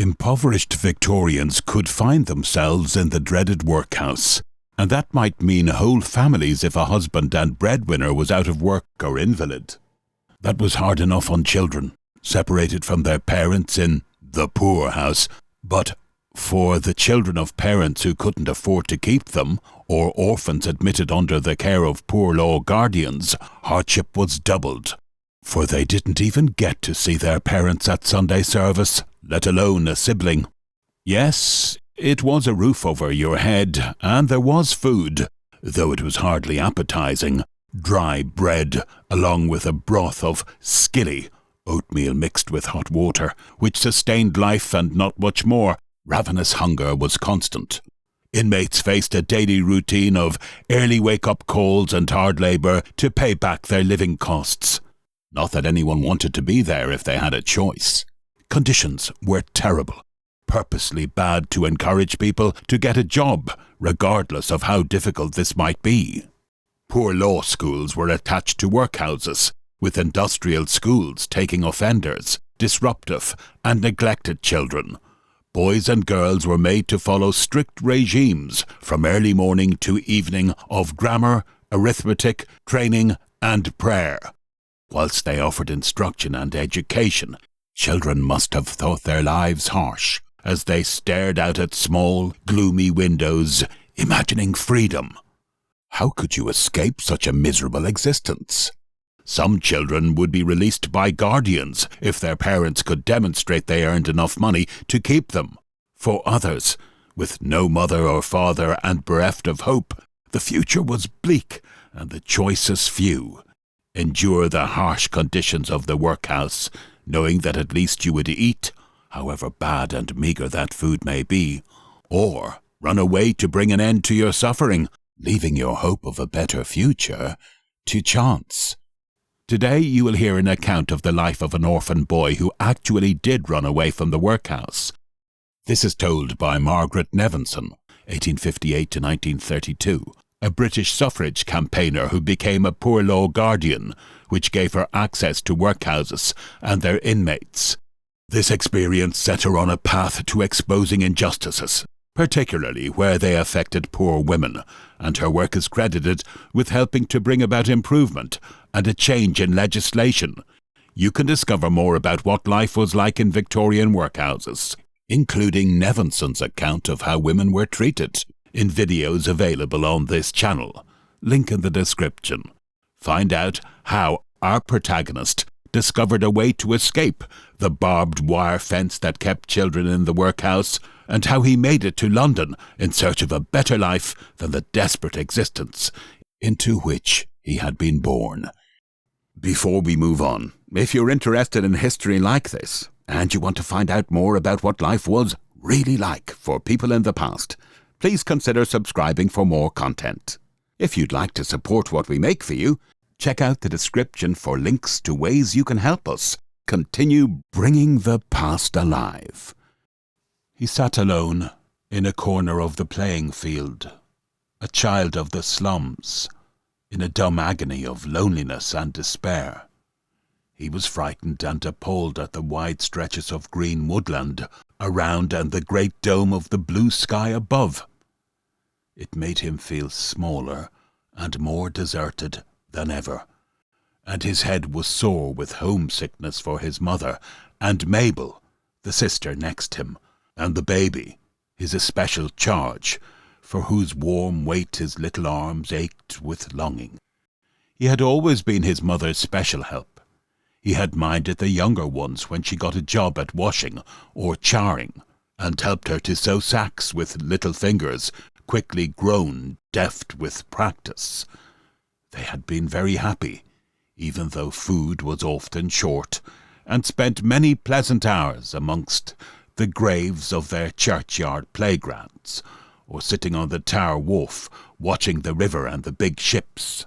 Impoverished Victorians could find themselves in the dreaded workhouse, and that might mean whole families if a husband and breadwinner was out of work or invalid. That was hard enough on children, separated from their parents in the poorhouse, but for the children of parents who couldn't afford to keep them, or orphans admitted under the care of poor law guardians, hardship was doubled, for they didn't even get to see their parents at Sunday service, let alone a sibling. Yes, it was a roof over your head, and there was food, though it was hardly appetizing. Dry bread, along with a broth of skilly, oatmeal mixed with hot water, which sustained life and not much more. Ravenous hunger was constant. Inmates faced a daily routine of early wake-up calls and hard labour to pay back their living costs. Not that anyone wanted to be there if they had a choice. Conditions were terrible, purposely bad to encourage people to get a job, regardless of how difficult this might be. Poor law schools were attached to workhouses, with industrial schools taking offenders, disruptive and neglected children. Boys and girls were made to follow strict regimes from early morning to evening of grammar, arithmetic, training and prayer. Whilst they offered instruction and education, children must have thought their lives harsh as they stared out at small, gloomy windows, imagining freedom. How could you escape such a miserable existence? Some children would be released by guardians if their parents could demonstrate they earned enough money to keep them. For others, with no mother or father and bereft of hope, the future was bleak and the choices few. Endure the harsh conditions of the workhouse, knowing that at least you would eat, however bad and meagre that food may be, or run away to bring an end to your suffering, leaving your hope of a better future to chance. Today you will hear an account of the life of an orphan boy who actually did run away from the workhouse. This is told by Margaret Nevinson, 1858 to 1932, a British suffrage campaigner who became a poor law guardian, which gave her access to workhouses and their inmates. This experience set her on a path to exposing injustices, particularly where they affected poor women, and her work is credited with helping to bring about improvement and a change in legislation. You can discover more about what life was like in Victorian workhouses, including Nevinson's account of how women were treated, in videos available on this channel. Link in the description. Find out how our protagonist discovered a way to escape the barbed wire fence that kept children in the workhouse, and how he made it to London in search of a better life than the desperate existence into which he had been born. Before we move on, if you're interested in history like this, and you want to find out more about what life was really like for people in the past, please consider subscribing for more content. If you'd like to support what we make for you, check out the description for links to ways you can help us continue bringing the past alive. He sat alone in a corner of the playing field, a child of the slums, in a dumb agony of loneliness and despair. He was frightened and appalled at the wide stretches of green woodland around and the great dome of the blue sky above. It made him feel smaller and more deserted than ever, and his head was sore with homesickness for his mother and Mabel, the sister next him, and the baby, his especial charge, for whose warm weight his little arms ached with longing. He had always been his mother's special help. He had minded the younger ones when she got a job at washing or charring, and helped her to sew sacks with little fingers quickly grown deft with practice. They had been very happy, even though food was often short, and spent many pleasant hours amongst the graves of their churchyard playgrounds, or sitting on the Tower Wharf watching the river and the big ships.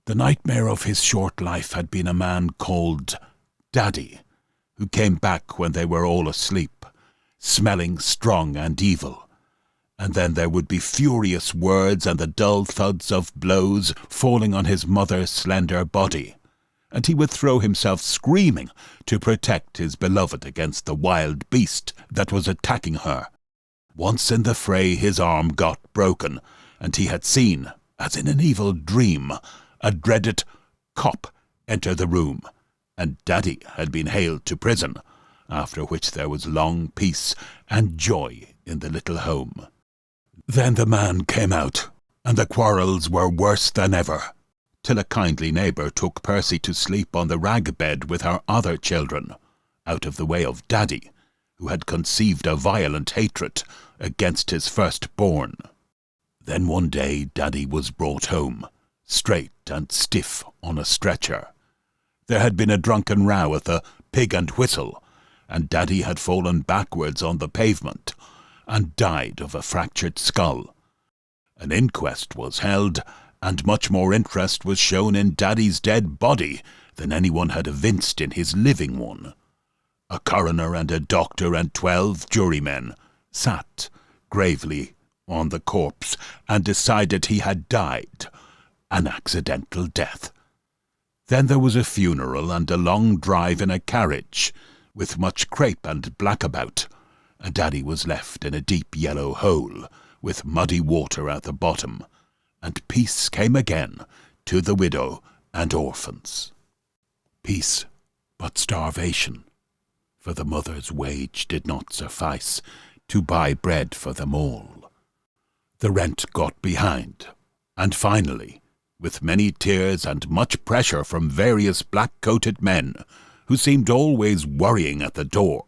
The nightmare of his short life had been a man called Daddy, who came back when they were all asleep, smelling strong and evil, and then there would be furious words and the dull thuds of blows falling on his mother's slender body, and he would throw himself screaming to protect his beloved against the wild beast that was attacking her. Once in the fray his arm got broken, and he had seen, as in an evil dream, a dreaded cop enter the room, and Daddy had been haled to prison, after which there was long peace and joy in the little home. Then the man came out, and the quarrels were worse than ever, till a kindly neighbour took Percy to sleep on the rag bed with her other children, out of the way of Daddy, who had conceived a violent hatred against his firstborn. Then one day Daddy was brought home, straight and stiff on a stretcher. There had been a drunken row at the Pig and Whistle, and Daddy had fallen backwards on the pavement, and died of a fractured skull. An inquest was held, and much more interest was shown in Daddy's dead body than anyone had evinced in his living one. A coroner and a doctor and 12 jurymen sat gravely on the corpse and decided he had died an accidental death. Then there was a funeral and a long drive in a carriage, with much crape and blackabout, and Daddy was left in a deep yellow hole, with muddy water at the bottom, and peace came again to the widow and orphans. Peace, but starvation, for the mother's wage did not suffice to buy bread for them all. The rent got behind, and finally, with many tears and much pressure from various black-coated men, who seemed always worrying at the door,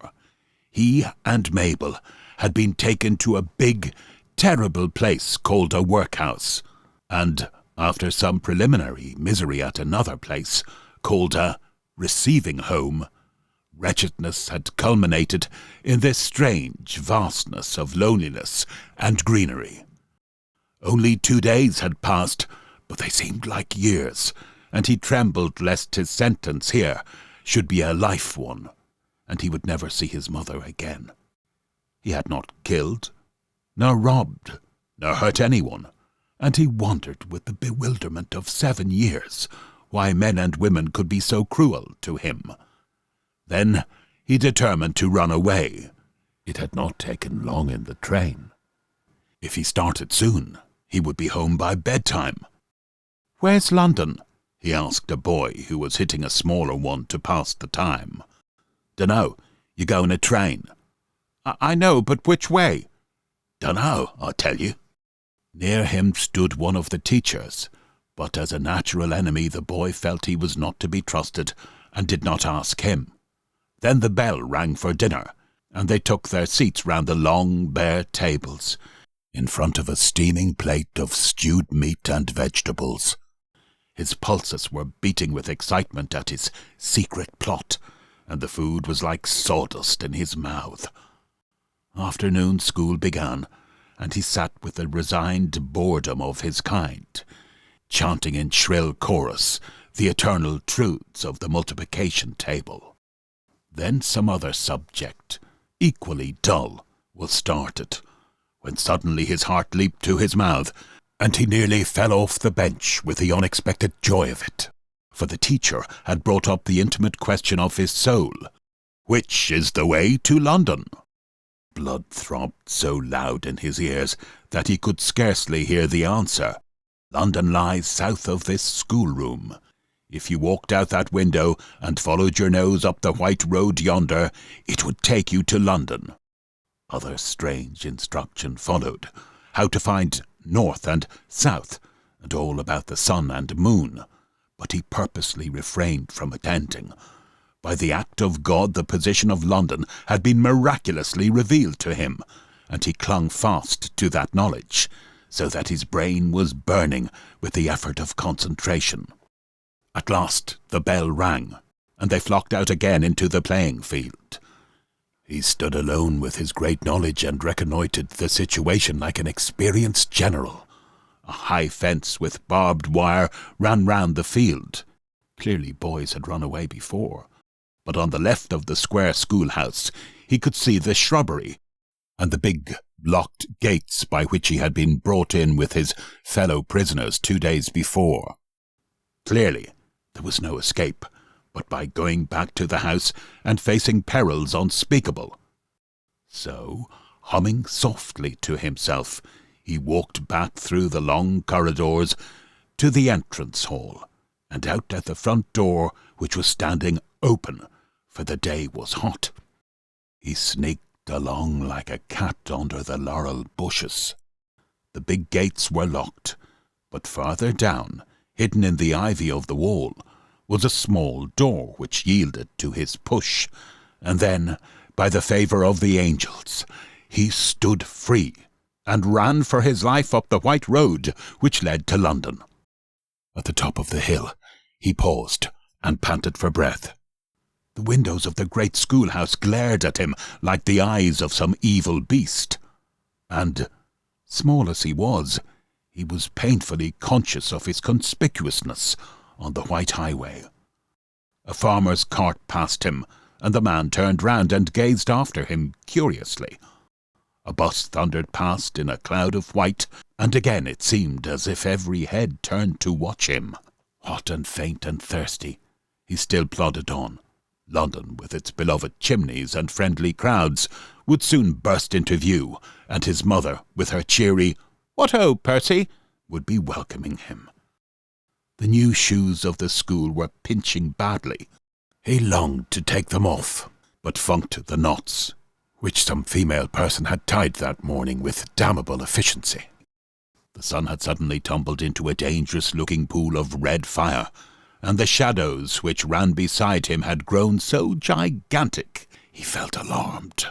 he and Mabel had been taken to a big, terrible place called a workhouse, and, after some preliminary misery at another place, called a receiving home, wretchedness had culminated in this strange vastness of loneliness and greenery. Only 2 days had passed, but they seemed like years, and he trembled lest his sentence here should be a life one, and he would never see his mother again. He had not killed, nor robbed, nor hurt anyone, and he wondered with the bewilderment of 7 years why men and women could be so cruel to him. Then he determined to run away. It had not taken long in the train. If he started soon, he would be home by bedtime. "Where's London?" he asked a boy who was hitting a smaller one to pass the time. "Dunno. You go in a train." I know, but which way?" "Dunno, I'll tell you." Near him stood one of the teachers, but as a natural enemy the boy felt he was not to be trusted, and did not ask him. Then the bell rang for dinner, and they took their seats round the long, bare tables, in front of a steaming plate of stewed meat and vegetables. His pulses were beating with excitement at his secret plot, and the food was like sawdust in his mouth. Afternoon school began, and he sat with the resigned boredom of his kind, chanting in shrill chorus the eternal truths of the multiplication table. Then some other subject, equally dull, was started, when suddenly his heart leaped to his mouth, and he nearly fell off the bench with the unexpected joy of it, for the teacher had brought up the intimate question of his soul: "Which is the way to London?" Blood throbbed so loud in his ears that he could scarcely hear the answer. "London lies south of this schoolroom. If you walked out that window and followed your nose up the white road yonder, it would take you to London." Other strange instruction followed, how to find north and south, and all about the sun and moon, but he purposely refrained from attending. By the act of God the position of London had been miraculously revealed to him, and he clung fast to that knowledge, so that his brain was burning with the effort of concentration. At last the bell rang, and they flocked out again into the playing field. He stood alone with his great knowledge and reconnoitred the situation like an experienced general. A high fence with barbed wire ran round the field. Clearly boys had run away before, but on the left of the square schoolhouse he could see the shrubbery, and the big locked gates by which he had been brought in with his fellow prisoners 2 days before. Clearly there was no escape, but by going back to the house and facing perils unspeakable. So, humming softly to himself, he walked back through the long corridors to the entrance hall, and out at the front door, which was standing open, for the day was hot. He sneaked along like a cat under the laurel bushes. The big gates were locked, but farther down, hidden in the ivy of the wall, was a small door which yielded to his push, and then, by the favour of the angels, he stood free, and ran for his life up the white road which led to London. At the top of the hill, he paused and panted for breath. The windows of the great schoolhouse glared at him like the eyes of some evil beast, and, small as he was painfully conscious of his conspicuousness on the white highway. A farmer's cart passed him, and the man turned round and gazed after him curiously. A bus thundered past in a cloud of white, and again it seemed as if every head turned to watch him. Hot and faint and thirsty, he still plodded on. London, with its beloved chimneys and friendly crowds, would soon burst into view, and his mother, with her cheery, "What ho, Percy?" would be welcoming him. The new shoes of the school were pinching badly. He longed to take them off, but funked the knots, which some female person had tied that morning with damnable efficiency. The sun had suddenly tumbled into a dangerous-looking pool of red fire, and the shadows which ran beside him had grown so gigantic he felt alarmed.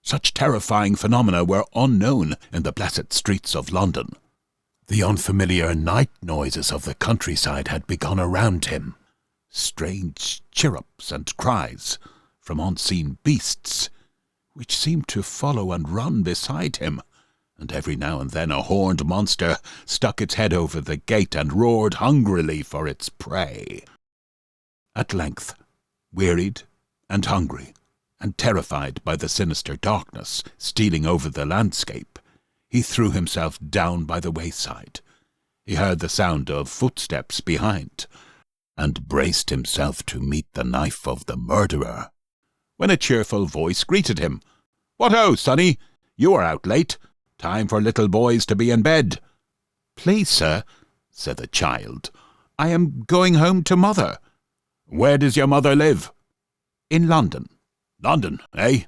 Such terrifying phenomena were unknown in the blessed streets of London. The unfamiliar night noises of the countryside had begun around him. Strange chirrups and cries from unseen beasts, which seemed to follow and run beside him, and every now and then a horned monster stuck its head over the gate and roared hungrily for its prey. At length, wearied and hungry, and terrified by the sinister darkness stealing over the landscape, he threw himself down by the wayside. He heard the sound of footsteps behind, and braced himself to meet the knife of the murderer, when a cheerful voice greeted him. "What ho, sonny! You are out late. Time for little boys to be in bed." "Please, sir," said the child, "I am going home to mother." "Where does your mother live?" "In London." "London, eh?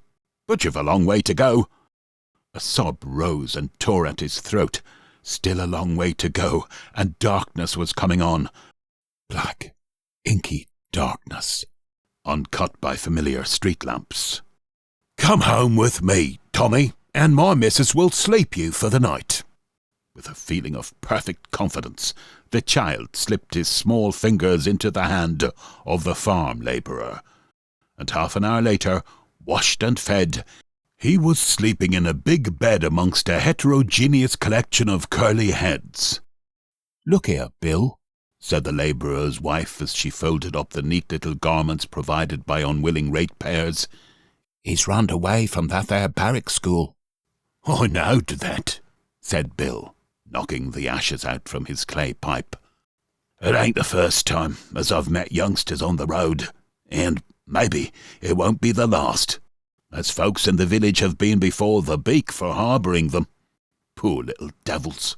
But you've a long way to go." A sob rose and tore at his throat. Still a long way to go, and darkness was coming on. Black, inky darkness, uncut by familiar street lamps. "Come home with me, Tommy, and my missus will sleep you for the night." With a feeling of perfect confidence, the child slipped his small fingers into the hand of the farm labourer, and half an hour later, washed and fed, he was sleeping in a big bed amongst a heterogeneous collection of curly heads. "Look here, Bill," said the labourer's wife as she folded up the neat little garments provided by unwilling ratepayers. "He's runned away from that there barrack school." "I knowed that," said Bill, knocking the ashes out from his clay pipe. "It ain't the first time as I've met youngsters on the road, and maybe it won't be the last, as folks in the village have been before the beak for harbouring them. Poor little devils."